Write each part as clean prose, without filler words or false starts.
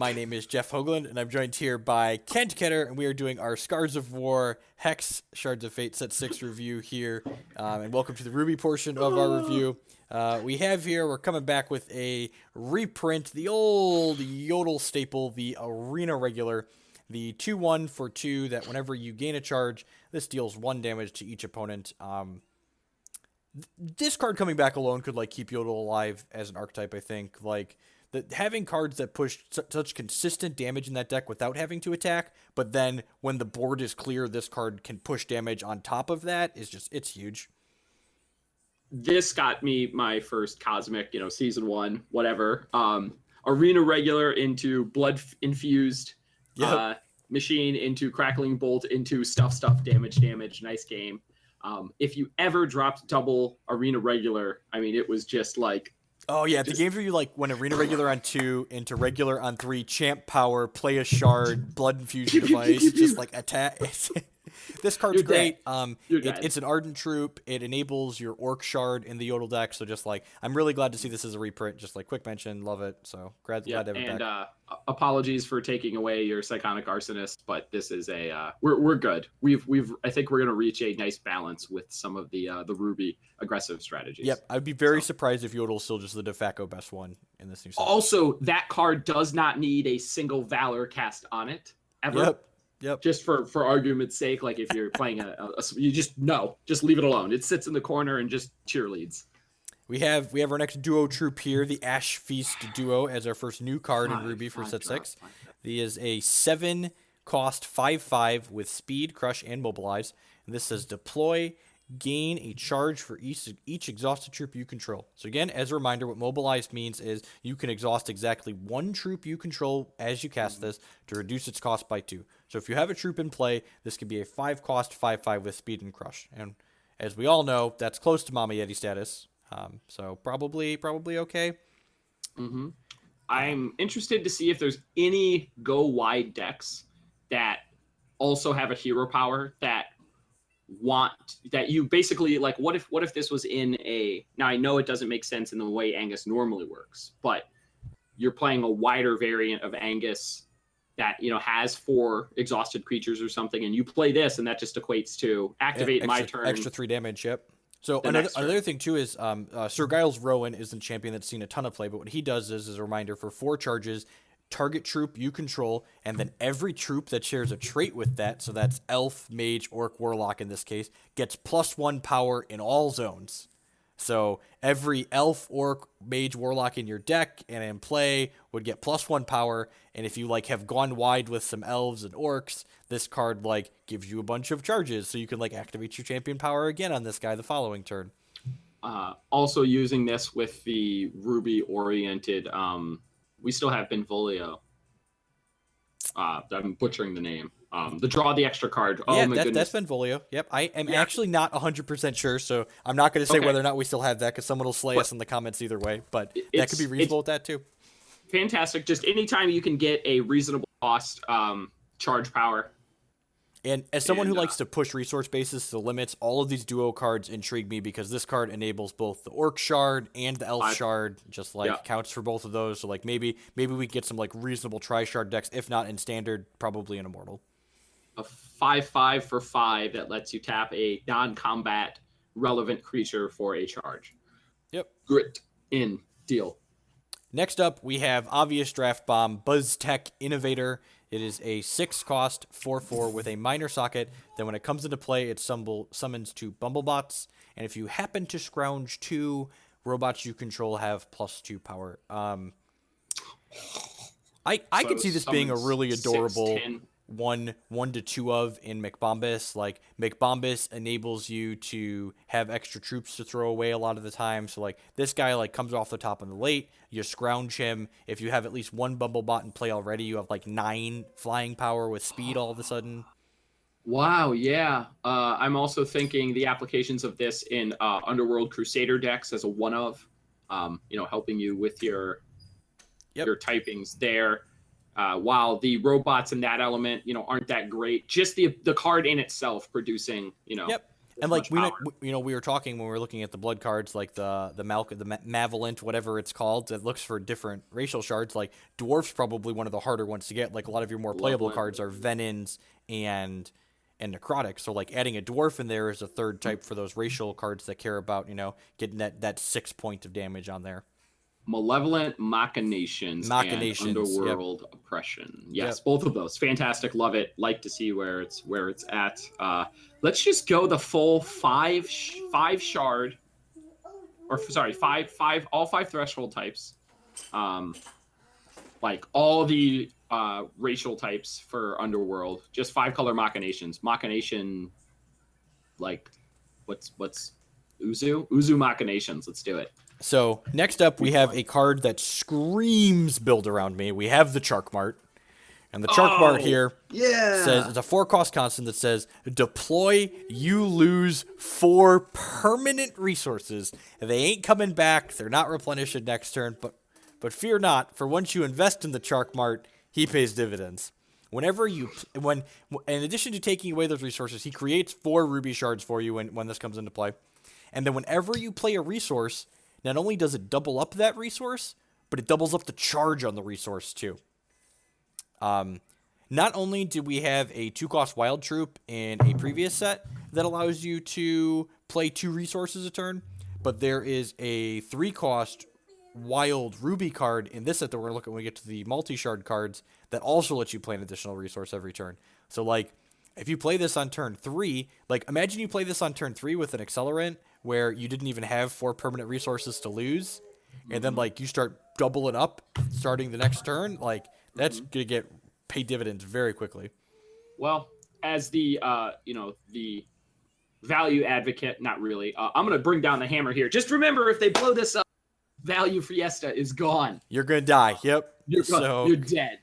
My name is Jeff Hoagland, and I'm joined here by Kent Kenner, and we are doing our Scars of War Hex Shards of Fate Set 6 review here. And welcome to the Ruby portion of our review. We're coming back with a reprint, the old Yodel staple, the Arena Regular, the 2-1 for 2, that whenever you gain a charge, this deals 1 damage to each opponent. This card coming back alone could keep Yodel alive as an archetype, I think. Having cards that push such consistent damage in that deck without having to attack, but then when the board is clear, this card can push damage on top of that it's huge. This got me my first Cosmic, season 1, whatever. Arena Regular into Blood Infused Machine into Crackling Bolt into stuff, damage, nice game. If you ever dropped double Arena Regular, it was just like... Oh, yeah, the games where you, when Arena Regular on 2 into Regular on 3, Champ Power, play a Shard, Blood Infusion Device, just, attack. This card's great. It's an Ardent Troop. It enables your Orc Shard in the Yodel deck, so I'm really glad to see this as a reprint. Quick mention, love it, so glad to have it back. Apologies for taking away your Psychonic Arsonist, but this is we're good. I think we're going to reach a nice balance with some of the Ruby aggressive strategies. Yep, I'd be very surprised if Yodel's still just the de facto best one in this new set. Also, that card does not need a single Valor cast on it, ever. Yep. Just for argument's sake, if you're playing you just leave it alone. It sits in the corner and just cheerleads. We have our next duo troop here, the Ash Feast duo, as our first new card in Ruby for set 6. He is a 7-cost 5/5 with Speed, Crush, and Mobilize. And this says deploy, gain a charge for each exhausted troop you control. So again, as a reminder, what Mobilize means is you can exhaust exactly 1 troop you control as you cast this to reduce its cost by 2. So if you have a troop in play, this could be a 5-cost 5/5 with Speed and Crush. And as we all know, that's close to Mama Yeti status. So probably okay. Mm-hmm. I'm interested to see if there's any go wide decks that also have a hero power that you basically what if this was in now I know it doesn't make sense in the way Angus normally works, but you're playing a wider variant of Angus that has 4 exhausted creatures or something, and you play this, and that just equates to activate my turn, extra 3 damage. Yep. So another thing too is Sir Giles Rowan is the champion that's seen a ton of play, but what he does is a reminder for 4 charges, target troop you control, and then every troop that shares a trait with that, so that's Elf, Mage, Orc, Warlock in this case, gets +1 power in all zones. So every Elf, Orc, Mage, Warlock in your deck and in play would get +1 power, and if you have gone wide with some Elves and Orcs, this card gives you a bunch of charges, so you can activate your champion power again on this guy the following turn. Also using this with the Ruby oriented, we still have Benvolio. I'm butchering the name. The draw the extra card. Oh, my goodness. That's Benvolio. Yep. I am actually not 100% sure, so I'm not going to say whether or not we still have that, because someone will slay us in the comments either way, but that could be reasonable with that too. Fantastic. Just anytime you can get a reasonable cost charge power. And as someone who likes to push resource bases to limits, all of these duo cards intrigue me, because this card enables both the Orc Shard and the Elf Shard, counts for both of those. So maybe we get some reasonable tri-shard decks, if not in Standard, probably in Immortal. A 5/5 for 5 that lets you tap a non-combat relevant creature for a charge. Yep. Grit in deal. Next up, we have Obvious Draft Bomb, BuzzTech Innovator. It is a 6-cost 4/4 with a minor socket. Then when it comes into play, it summons 2 Bumblebots. And if you happen to scrounge 2 robots you control, have +2 power. I could see this being a really adorable 1 to 2 of in McBombus. McBombus enables you to have extra troops to throw away a lot of the time. So this guy comes off the top in the late, you scrounge him. If you have at least 1 Bumblebot in play already, you have 9 flying power with speed all of a sudden. Wow, yeah. I'm also thinking the applications of this in Underworld Crusader decks as a one of, helping you with your typings there. While the robots in that element, aren't that great. Just the card in itself producing, And like much power. we were talking when we were looking at the blood cards, like the Malevolent, whatever it's called, that looks for different racial shards. Like dwarf's probably one of the harder ones to get. Like a lot of your more playable Malevolent. cards are Venins and Necrotic. So like adding a dwarf in there is a third type for those racial cards that care about getting that 6 point of damage on there. Malevolent Machinations and Yep. Underworld Oppression. Yes, Yep. both of those. Fantastic. Love it. Like to see where it's at. Let's just go the full five shard, or sorry, all five threshold types. Like all the racial types for Underworld. Just 5 color Machinations. Machination, like what's Uzu Machinations. Let's do it. So next up, we have a card that screams build around me. We have the Charkmart. And the Charkmart here says it's a 4-cost constant that says deploy, you lose 4 permanent resources. They ain't coming back. They're not replenished next turn. But fear not, for once you invest in the Charkmart, he pays dividends. In addition to taking away those resources, he creates 4 ruby shards for you when this comes into play. And then whenever you play a resource, not only does it double up that resource, but it doubles up the charge on the resource too. Not only did we have a 2-cost Wild Troop in a previous set that allows you to play 2 resources a turn, but there is a 3-cost Wild Ruby card in this set that we're going to look at when we get to the multi-shard cards that also lets you play an additional resource every turn. So, like, if you play this on turn 3, like, imagine you play this on turn 3 with an Accelerant where you didn't even have 4 permanent resources to lose, and then, like, you start doubling up starting the next turn, like, that's going to pay dividends very quickly. Well, as the the value advocate, not really. I'm going to bring down the hammer here. Just remember, if they blow this up, value Fiesta is gone. You're going to die. Yep. You're dead.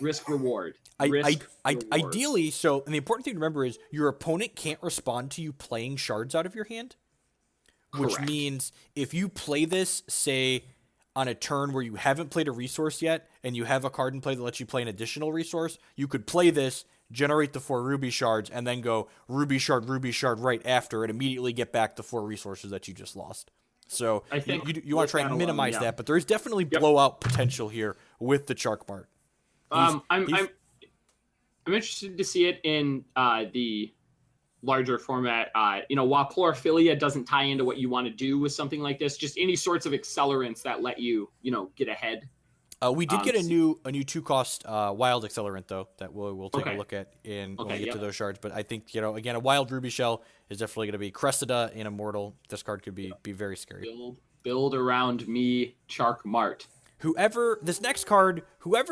Risk reward. Ideally, and the important thing to remember is your opponent can't respond to you playing shards out of your hand. Which Correct. means if you play this, say, on a turn where you haven't played a resource yet, and you have a card in play that lets you play an additional resource, you could play this, generate the 4 ruby shards, and then go ruby shard right after, and immediately get back the 4 resources that you just lost. So I think you want to try and minimize that, but there is definitely blowout potential here with the Charkmart. I'm interested to see it in the larger format. While chlorophilia doesn't tie into what you want to do with something like this, just any sorts of accelerants that let you, get ahead. We did get a new 2-cost wild accelerant though that we'll take a look at when we get to those shards. But I think again a wild ruby shell is definitely going to be Cressida in Immortal. This card could be very scary. Build around me, Charkmart. Whoever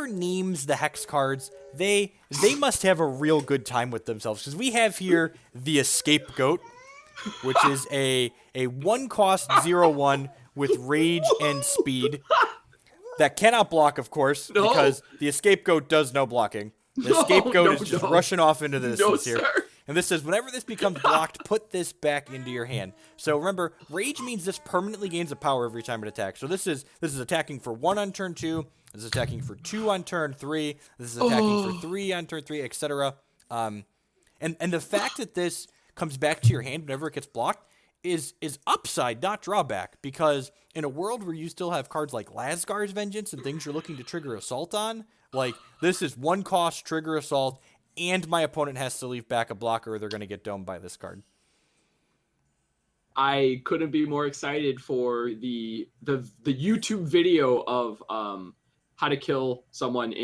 names the hex cards, they must have a real good time with themselves, because we have here the scapegoat, which is a 1-cost 0/1 with rage and speed that cannot block, of course, because the scapegoat does no blocking. The scapegoat is just rushing off into the distance here. Sir. And this says, whenever this becomes blocked, put this back into your hand. So remember, rage means this permanently gains a power every time it attacks. So this is attacking for 1 on turn 2. This is attacking for 2 on turn 3. This is attacking for 3 on turn 3, etc. And the fact that this comes back to your hand whenever it gets blocked is upside, not drawback. Because in a world where you still have cards like Lasgar's Vengeance and things you're looking to trigger Assault on, like, this is 1-cost trigger Assault, and my opponent has to leave back a blocker or they're going to get domed by this card. I couldn't be more excited for the YouTube video of how to kill someone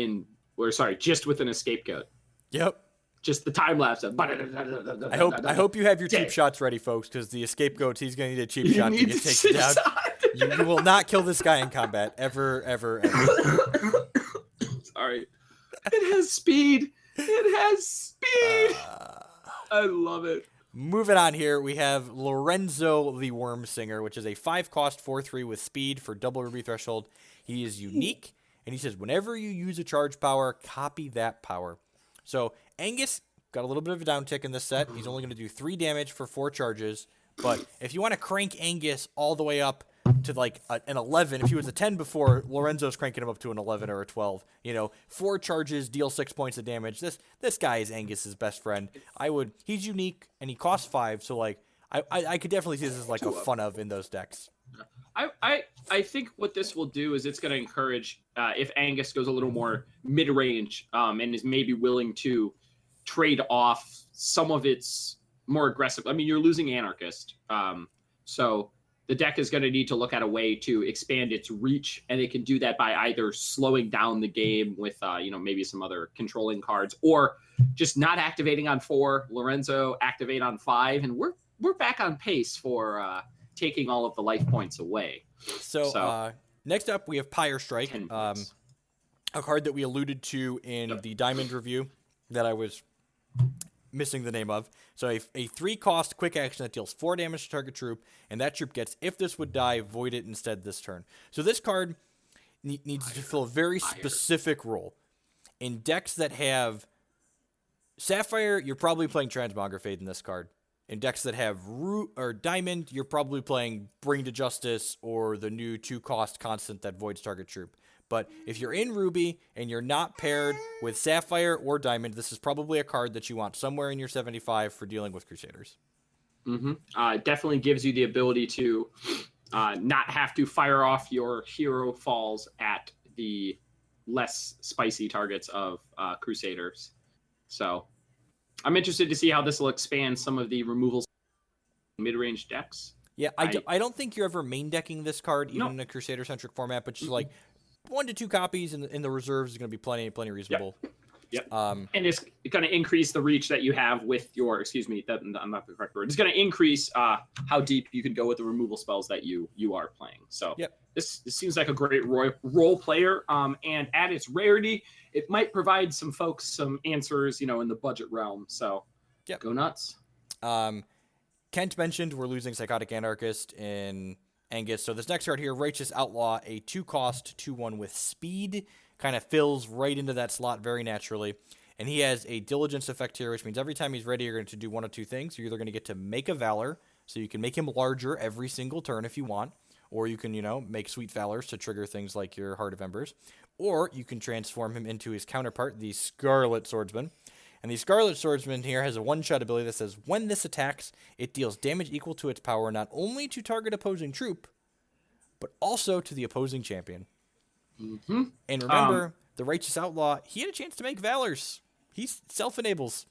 just with an scapegoat. Yep. Just the time lapse of. I hope you have your cheap shots ready, folks, because the scapegoat, he's going to need a cheap shot to get taken down. You will not kill this guy in combat ever. Sorry. It has speed. I love it. Moving on here, we have Lorenzo the Worm Singer, which is a 5-cost 4/3 with speed for double ruby threshold. He is unique, and he says whenever you use a charge power, copy that power. So Angus got a little bit of a downtick in this set. He's only going to do 3 damage for 4 charges. But if you want to crank Angus all the way up to like an 11, if he was a 10 before, Lorenzo's cranking him up to an 11 or a 12. 4 charges, deal 6 points of damage. This guy is Angus's best friend. He's unique and he costs 5, so like I could definitely see this as like a 2 of. fun of in those decks. I think what this will do is it's going to encourage if Angus goes a little more mid range and is maybe willing to trade off some of its more aggressive. I mean, you're losing Anarchist, so the deck is going to need to look at a way to expand its reach, and it can do that by either slowing down the game with maybe some other controlling cards, or just not activating on 4. Lorenzo activate on 5, and we're back on pace for taking all of the life points away. So next up, we have Pyre Strike, a card that we alluded to in the Diamond review that I was missing the name of. So a 3-cost quick action that deals 4 damage to target troop, and that troop gets, if this would die, void it instead this turn. So this card needs to fill a very specific role. In decks that have Sapphire, you're probably playing Transmogrifade in this card. In decks that have Diamond, you're probably playing Bring to Justice or the new 2-cost constant that voids target troop. But if you're in Ruby and you're not paired with Sapphire or Diamond, this is probably a card that you want somewhere in your 75 for dealing with Crusaders. It definitely gives you the ability to not have to fire off your hero falls at the less spicy targets of Crusaders. So I'm interested to see how this will expand some of the removals mid-range decks. Yeah, I don't think you're ever main decking this card, even in a Crusader-centric format, but just like 1 to 2 copies in the reserves is going to be plenty reasonable. Yep. And it's going to increase the reach that you have with your, I'm not the correct word. It's going to increase how deep you can go with the removal spells that you are playing. So this seems like a great role player. And at its rarity, it might provide some folks some answers, in the budget realm. So go nuts. Kent mentioned we're losing Psychotic Anarchist in Angus. So this next card here, Righteous Outlaw, a 2-cost 2/1 with speed, kind of fills right into that slot very naturally. And he has a diligence effect here, which means every time he's ready, you're going to do 1 of 2 things. You're either going to get to make a Valor, so you can make him larger every single turn if you want, or you can, make Sweet Valors to trigger things like your Heart of Embers, or you can transform him into his counterpart, the Scarlet Swordsman. And the Scarlet Swordsman here has a 1-shot ability that says, when this attacks, it deals damage equal to its power not only to target opposing troop, but also to the opposing champion. Mm-hmm. And remember, the Righteous Outlaw, he had a chance to make Valors. He self-enables.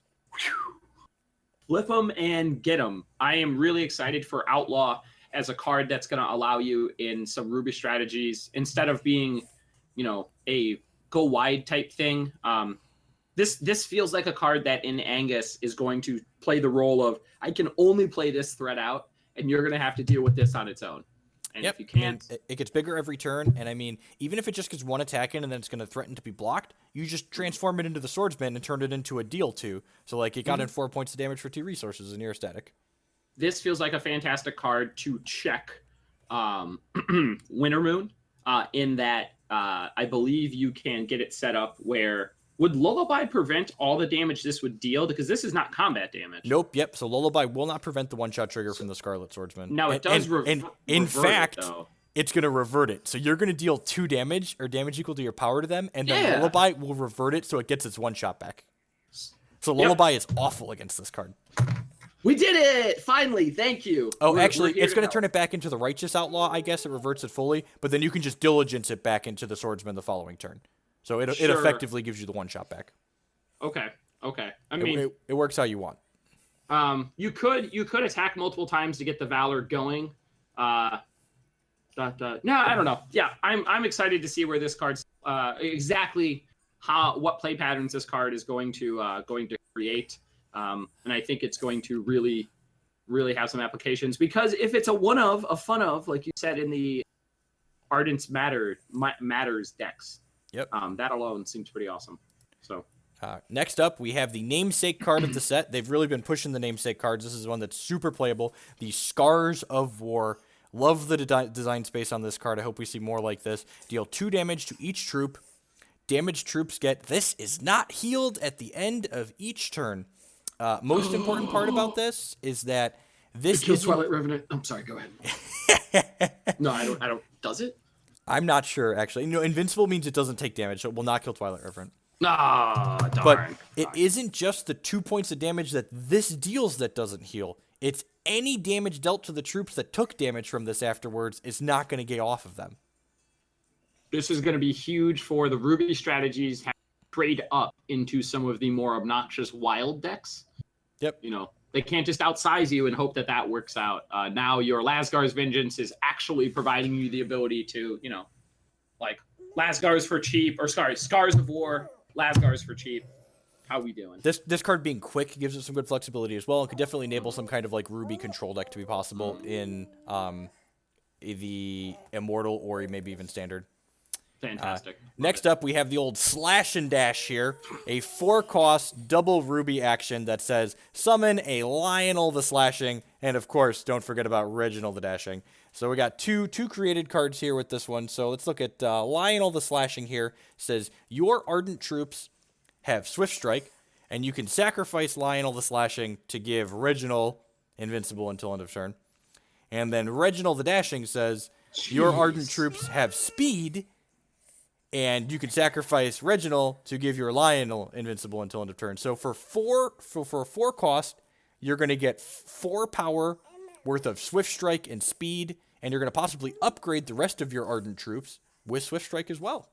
Flip them and get them. I am really excited for Outlaw as a card that's going to allow you in some Ruby strategies, instead of being, a go wide type thing. This feels like a card that in Angus is going to play the role of, I can only play this threat out, and you're going to have to deal with this on its own. And if you can't... it gets bigger every turn, and I mean, even if it just gets 1 attack in and then it's going to threaten to be blocked, you just transform it into the Swordsman and turn it into a deal 2. So, it got in 4 points of damage for 2 resources, and you're static. This feels like a fantastic card to check Winter Moon, in that I believe you can get it set up where... Would Lullaby prevent all the damage this would deal? Because this is not combat damage. Nope, yep. So Lullaby will not prevent the 1-shot trigger from the Scarlet Swordsman. Now, it does in fact, it's going to revert it. So you're going to deal 2 damage, or damage equal to your power to them, and then Lullaby will revert it so it gets its 1-shot back. So Lullaby is awful against this card. We did it! Finally, thank you. Oh, actually, it's going to turn it back into the Righteous Outlaw, I guess. It reverts it fully, but then you can just diligence it back into the Swordsman the following turn. So it effectively gives you the 1-shot back. Okay. I mean, it works how you want. You could attack multiple times to get the Valor going. No, I don't know. Yeah, I'm excited to see where this card's exactly what play patterns this card is going to create. And I think it's going to really have some applications, because if it's a fun of, like you said in the Ardent's Matters decks. Yep. That alone seems pretty awesome. So next up, we have the namesake card of the set. They've really been pushing the namesake cards. This is one that's super playable. The Scars of War. Love the design space on this card. I hope we see more like this. Deal 2 damage to each troop. Damaged troops get, this is not healed at the end of each turn. Most important part about this is that this is Twilight Revenant. I'm sorry, go ahead. No, I don't. Does it? I'm not sure, actually. Invincible means it doesn't take damage, so it will not kill Twilight Revenant. Ah, darn. But it isn't just the 2 points of damage that this deals that doesn't heal. it's any damage dealt to the troops that took damage from this afterwards is not going to get off of them. This is going to be huge for the Ruby strategies. Trade up into some of the more obnoxious wild decks. Yep. They can't just outsize you and hope that works out. Now your Lasgar's Vengeance is actually providing you the ability to, like Lasgar's for cheap, or sorry, Scars of War, Lasgar's for cheap. How we doing? This card being quick gives it some good flexibility as well. It could definitely enable some kind of like Ruby control deck to be possible in the Immortal or maybe even Standard. Fantastic. Next up, we have the old Slash and Dash here, a 4-cost double Ruby action that says summon a Lionel the Slashing, and of course, don't forget about Reginald the Dashing. So we got two created cards here with this one. So let's look at Lionel the Slashing here. It says your Ardent troops have Swift Strike, and you can sacrifice Lionel the Slashing to give Reginald invincible until end of turn. And then Reginald the Dashing says your Ardent troops have Speed, and you can sacrifice Reginald to give your Lionel invincible until end of turn. So for a 4 cost, you're going to get 4 power worth of Swift Strike and Speed, and you're going to possibly upgrade the rest of your Ardent troops with Swift Strike as well.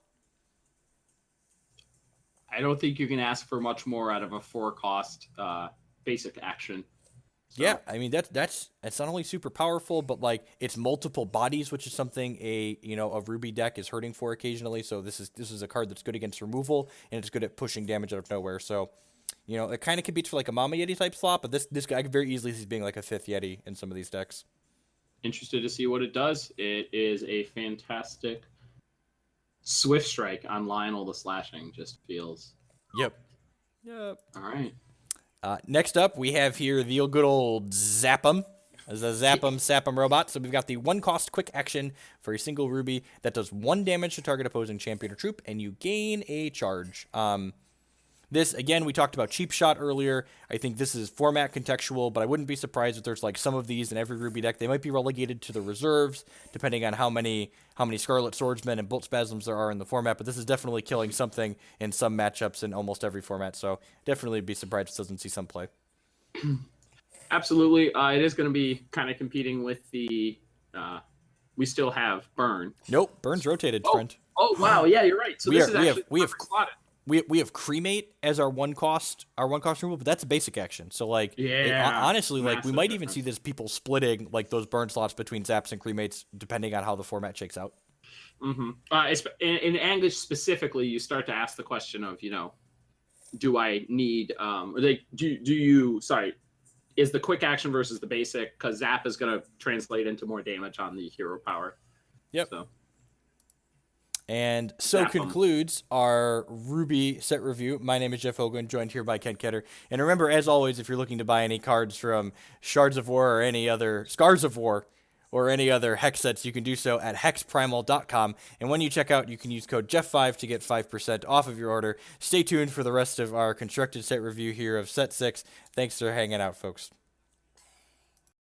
I don't think you can ask for much more out of a 4-cost basic action. So. Yeah, I mean that's it's not only super powerful, but like it's multiple bodies, which is something a Ruby deck is hurting for occasionally. So this is a card that's good against removal, and it's good at pushing damage out of nowhere. So, it kind of competes for like a Mama Yeti type slot, but this guy very easily sees being like a 5th Yeti in some of these decks. Interested to see what it does. It is a fantastic Swift Strike on Lionel the Slashing. Just feels. Yep. All right. Next up, we have here the good old Zap'em. As a Zap'em Sap'em robot. So we've got the 1-cost quick action for a single Ruby that does 1 damage to target opposing champion or troop, and you gain a charge. This, again, we talked about Cheap Shot earlier. I think this is format contextual, but I wouldn't be surprised if there's like some of these in every Ruby deck. They might be relegated to the reserves, depending on how many Scarlet Swordsmen and Bolt Spasms there are in the format, but this is definitely killing something in some matchups in almost every format, so definitely be surprised if it doesn't see some play. Absolutely. It is going to be kind of competing with the... we still have Burn. Nope, Burn's rotated, friend. Oh, wow, yeah, you're right. So we have slotted. We have Cremate as our 1-cost removal, but that's a basic action. So like, honestly, like we might even see this people splitting like those burn slots between Zaps and Cremates depending on how the format shakes out. Mm-hmm. In English specifically, you start to ask the question of do I need is the quick action versus the basic, because Zap is going to translate into more damage on the hero power. Yep. So. And so concludes our Ruby set review. My name is Jeff Hogan, joined here by Ken Ketter. And remember, as always, if you're looking to buy any cards from Shards of War or any other Scars of War or any other hex sets, you can do so at hexprimal.com. And when you check out, you can use code Jeff5 to get 5% off of your order. Stay tuned for the rest of our constructed set review here of Set 6. Thanks for hanging out, folks.